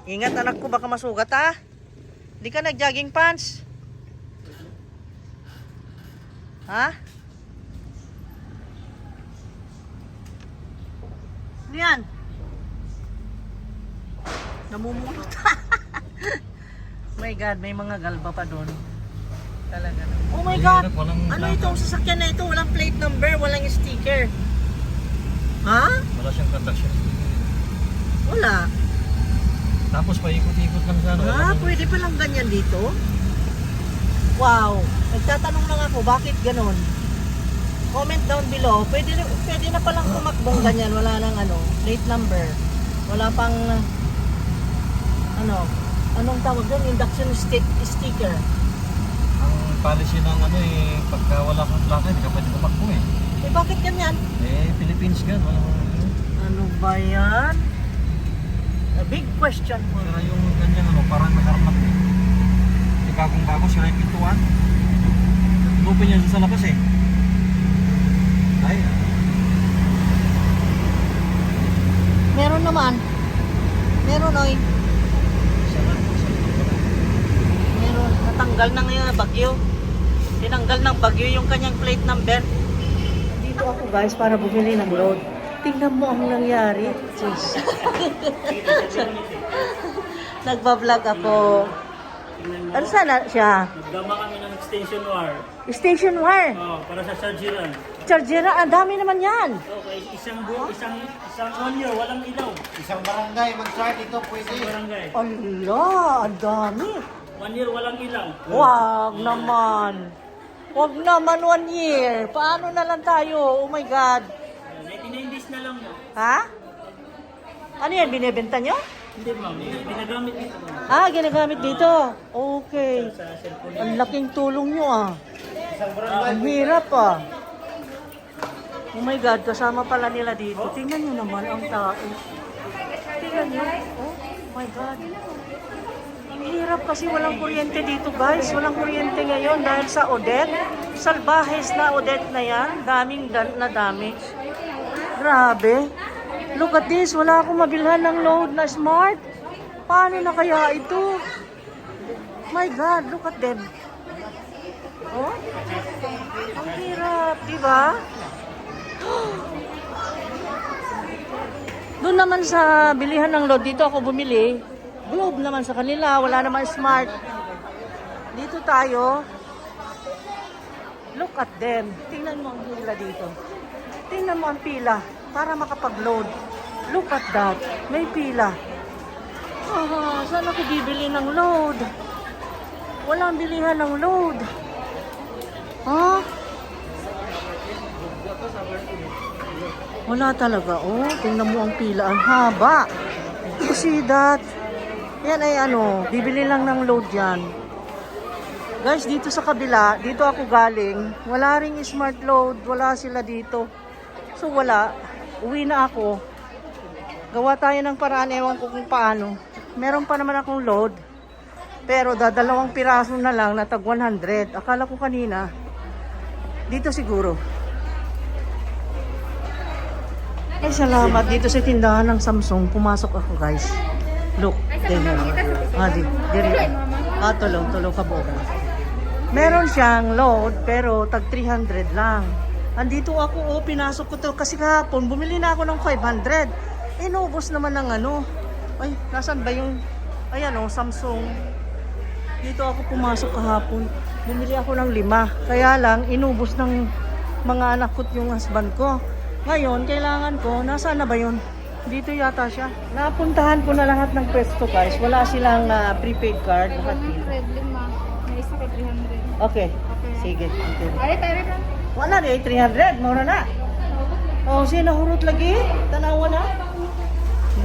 Ingat anak ko, baka masugat ha. Di ka nag-jogging pants? Ha? Ano yan? Namumulot. My God, may mga galba pa doon. Talaga. Oh my God! Ano itong sasakyan na ito? Walang plate number, walang sticker. Ha? Wala siyang conduction. Wala. Tapos paikot-ikot lang sa ano. Ah, pwede pa lang ganyan dito? Wow. Nagtatanong lang ako, bakit ganon? Comment down below. Pwede na palang tumakbong ganyan. Wala nang plate number. Wala pang, anong tawag doon? Induction sticker. Ang policy ng pagka wala kang plaka, hindi ka pwede tumakbo eh. Eh, bakit ganyan? Philippines gan, walang Ano ba yan? A big question po. Pero yung ganyan parang nagharap eh. Yung bagong-bago, sila yung pintuan. Open yan sa labas eh. Ay. Meron naman. Meron oy. Meron. Natanggal na ngayon bagyo. Tinanggal ng bagyo yung kanyang plate number. Dito ako guys para bumili ng load. Tingnan mo ang nangyari. Jeez. Nagbablog ako. Ano sana siya? Nagdama kami ng extension wire. Station wire. Para sa chargeran. Charger, ang dami naman yan. Okay, isang 1 year, walang ilaw. Isang barangay mag-start ito pwede. Isang barangay. Ala, ang dami. 1 year, walang ilaw. Wag naman. Wag naman 1 year. Paano na lang tayo? Oh my God. 99 days na lang mo. Ha? Ano yan? Binibenta nyo? Hindi ma'am, ginagamit dito ma'am. Ah, ginagamit dito. Okay. Sa cellphone. Ang laking tulong nyo ah. Ang hirap ah. Oh my God, kasama pala nila dito. Tingnan nyo naman ang tao. Tingnan nyo. Oh my God. Ang hirap kasi walang kuryente dito guys. Walang kuryente ngayon dahil sa Odette. Salbahes na Odette na yan. Daming na damage. Grabe. Look at this. Wala akong mabilhan ng load na smart. Paano na kaya ito? My God, look at them. Oh? Ang hirap, diba? Doon naman sa bilihan ng load, dito ako bumili. Globe naman sa kanila, wala naman smart. Dito tayo. Look at them. Tingnan mo ang pila dito. Tingnan mo ang pila para makapag-load. Look at that. May pila. Saan ako bibili ng load? Walang bilihan ng load. Ha? Wala talaga. Oh, tingnan mo ang pila. Ang haba. You see that? Yan ay bibili lang ng load yan. Guys, dito sa kabila, dito ako galing. Wala ring smart load. Wala sila dito. So wala. Uwi na ako. Gawa tayo ng paraan. Ewan ko kung paano. Meron pa naman akong load. Pero dadalawang piraso na lang na tag 100. Akala ko kanina. Dito siguro. Ay, salamat. Dito sa tindahan ng Samsung, pumasok ako, guys. Look. Tulong ka po. Meron siyang load, pero tag 300 lang. Andito ako, pinasok ko to. Kasi kahapon, bumili na ako ng 500. Inubos naman ng Ay, nasan ba yung, Samsung. Dito ako pumasok kahapon. Bumili ako ng 5. Kaya lang, inubos ng mga anak ko yung husband ko. Ngayon, kailangan ko, nasaan na ba yun? Dito yata siya. Napuntahan ko na lahat ng pwesto guys. Wala silang prepaid card. 100 lima. May isa kay 300. Okay. Sige. Okay. Ay, tayo rin. Wala na 300. Mura na. Oh, sino hurot lagi? Tanawa na.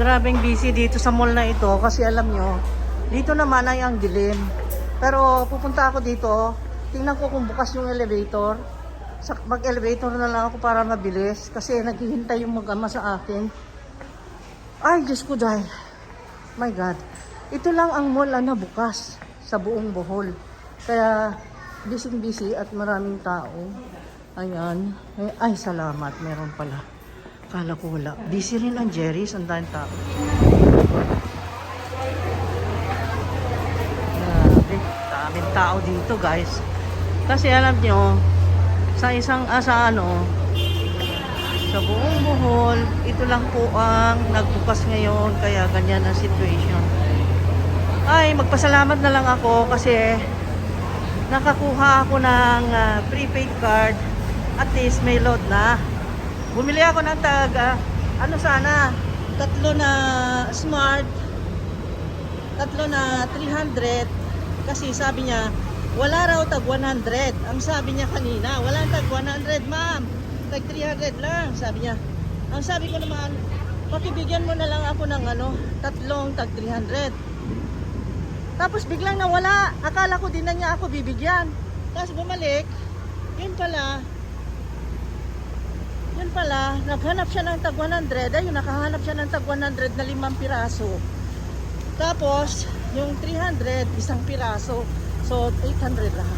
Grabing busy dito sa mall na ito. Kasi alam nyo, dito naman ay ang dilim. Pero pupunta ako dito. Tingnan ko kung bukas yung elevator. Mag-elevator na lang ako para mabilis kasi naghihintay yung mag-ama sa akin. Ay, Diyos ko dahil. My God. Ito lang ang mall na bukas sa buong Bohol. Kaya busy at maraming tao. Ayan. Ay, salamat. Meron pala. Kala ko wala. Busy rin ang Jerry's. Ang daming tao. tao dito guys. Kasi alam nyo, sa sa buong Bohol, ito lang po ang nagbukas ngayon, kaya ganyan ang situation. Ay, magpasalamat na lang ako kasi nakakuha ako ng prepaid card. At least may load na. Bumili ako ng tatlo na smart, tatlo na 300, kasi sabi niya wala raw tag 100. Ang sabi niya kanina, wala tag 100 ma'am, tag 300 lang, sabi niya. Ang sabi ko naman, pakibigyan mo na lang ako ng tatlong tag 300. Tapos biglang nawala, akala ko din na niya ako bibigyan. Tapos bumalik, yun pala, naghanap siya ng tag 100. Ayun, nakahanap siya ng tag 100 na 5 piraso. Tapos, yung 300, isang piraso. So, 800 lang.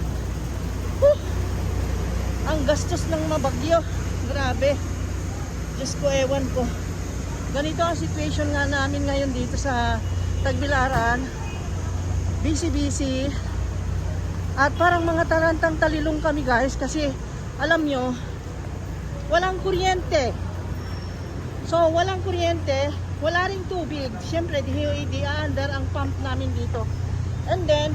Ang gastos ng mabagyo. Grabe. Diyos ko, ewan ko. Ganito ang situation nga namin ngayon dito sa Tagbilaran. Busy. At parang mga tarantang talilong kami guys. Kasi, alam nyo, walang kuryente. So, walang kuryente, wala ring tubig. Siyempre, under ang pump namin dito. And then,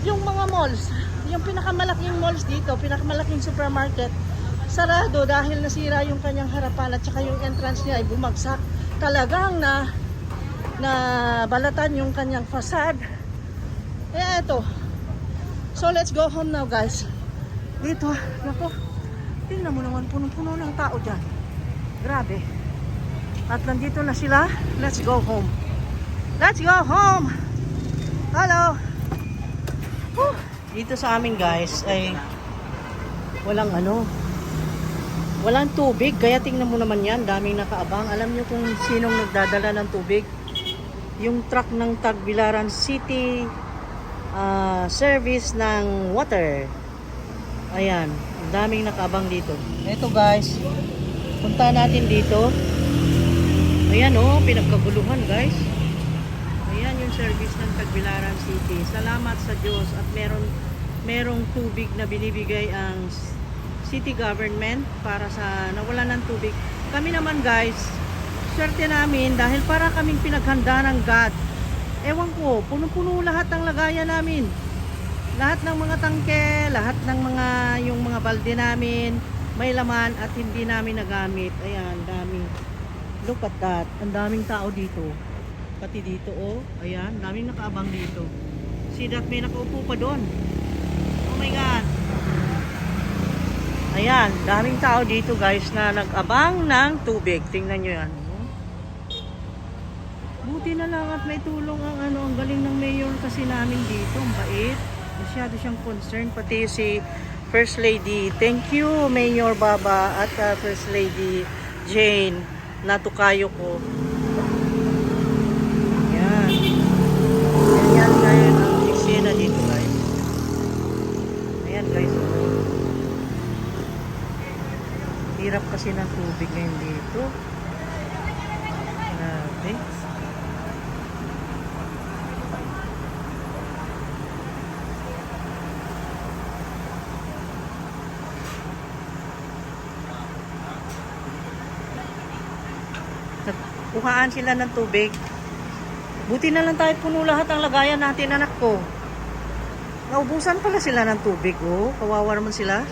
yung mga malls, yung pinakamalaking malls dito, pinakamalaking supermarket, sarado dahil nasira yung kanyang harapan at saka yung entrance niya ay bumagsak. Talagang na balatan yung kanyang facade. Kaya eto. So, let's go home now guys. Dito, nako. Tingnan mo naman, punong-puno ng tao dyan. Grabe. At nandito na sila. Let's go home. Let's go home! Hello! Whew. Dito sa amin guys ay walang walang tubig. Kaya tingnan mo naman yan, daming nakaabang. Alam nyo kung sinong nagdadala ng tubig? Yung truck ng Tagbilaran City service ng water. Ayan. Daming nakaabang dito. Ito guys, punta natin dito. Ayan pinagkaguluhan guys. Ayan yung service ng Tagbilaran City. Salamat sa Diyos at merong tubig na binibigay ang city government para sa nawalan ng tubig. Kami naman guys, swerte namin dahil para kaming pinaghanda ng God. Ewan ko, puno-puno lahat ng lagayan namin. Lahat ng mga tangke, lahat ng yung mga balde namin, may laman at hindi namin nagamit. Ayan, dami. Look at that. Ang daming tao dito. Pati dito, ayan, daming nakaabang dito. See that, may nakaupo pa doon. Oh my God. Ayan, daming tao dito guys na nag-abang ng tubig. Tingnan nyo yan. Buti na lang at may tulong ang galing ng mayor kasi namin dito. Ang bait. Masyado siyang concerned, pati si First Lady. Thank you, Mayor Baba at First Lady Jane, natukayo ko. Yan. Yan ngayon ang eksena dito guys. Ayan guys. Hirap kasi ng tubig ngayon dito. Grabe. Nagkuhaan sila ng tubig. Buti na lang tayo puno lahat ang lagayan natin, anak ko. Naubusan pala sila ng tubig, kawawa naman sila.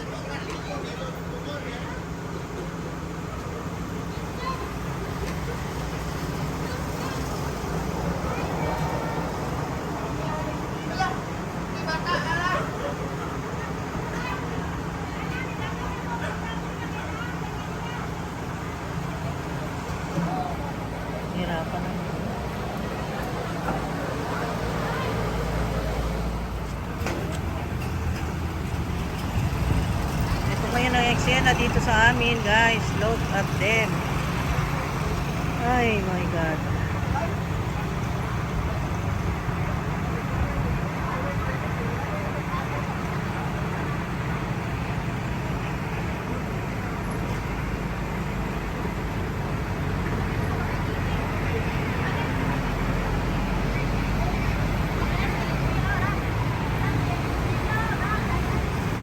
Hirapan na. Ito ngayon ang eksena dito sa amin guys. Look at them. Ay my God.